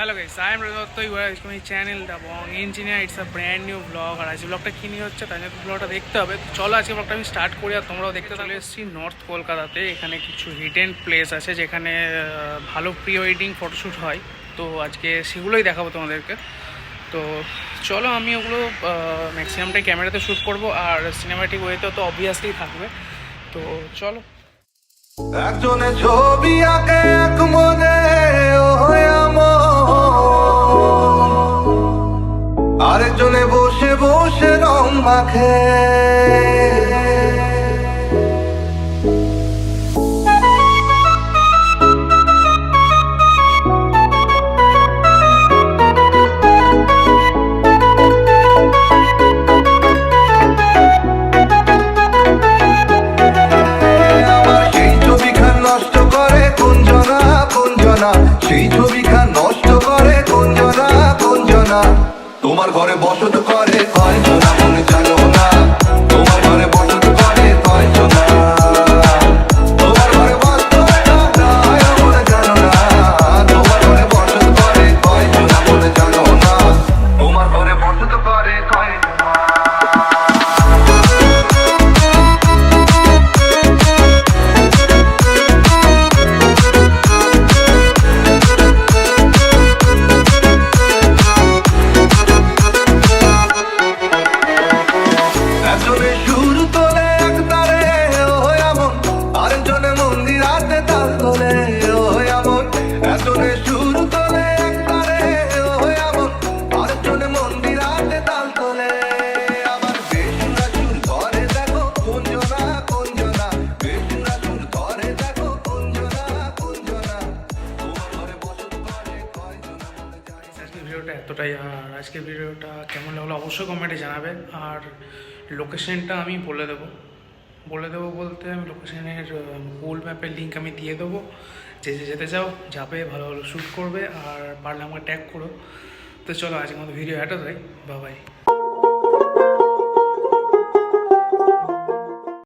Hello guys, I am Radhatto. You are watching my channel The Bong Engineer. It's a brand new vlog আর আজকে ব্লগটা কি নিয়ে হচ্ছে তাই জন্য ব্লগটা দেখতে হবে। চলো আজকে ব্লগটা আমি স্টার্ট করি আর তোমরাও দেখতে চলে এসেছি নর্থ কলকাতাতে। এখানে কিছু হিডেন প্লেস আছে যেখানে ভালো প্রি ওয়েডিং ফটোশ্যুট হয়, তো আজকে সেগুলোই দেখাবো তোমাদেরকে। তো চলো আমি ওগুলো ম্যাক্সিমামটাই ক্যামেরাতে শ্যুট করবো আর সিনেমাটিক ওয়েতেও তো অবভিয়াসলি থাকবে। তো চলো। একজনে ছবি আঁকে এক মনে আরেকজনে বসে বসে রং মাখে। সেই ছবিখান নষ্ট করে কোনজনা কোনজনা, তোমার ঘরে বসত করে কয়জনা মনে জানো না, তোমার ঘরে বসত করে কয়জনা, তোমার ঘরে বসত হয় মনে জানো না, তোমার ঘরে বসত করে কয়জনা মনে জানো না, তোমার ঘরে বসত করে কয়জনা। ভিডিওটা এতটাই, আর আজকের ভিডিওটা কেমন লাগলো অবশ্যই কমেন্টে জানাবে। আর লোকেশনটা আমি বলে দেবো বলতে আমি লোকেশনের গুগল ম্যাপের লিঙ্ক আমি দিয়ে দেবো। যে যেতে চাও যাবে, ভালো ভালো শ্যুট করবে আর পারলে আমাকে ট্যাগ করো। তো চলো আজকের মতো ভিডিও এতটাই, বাই বাই।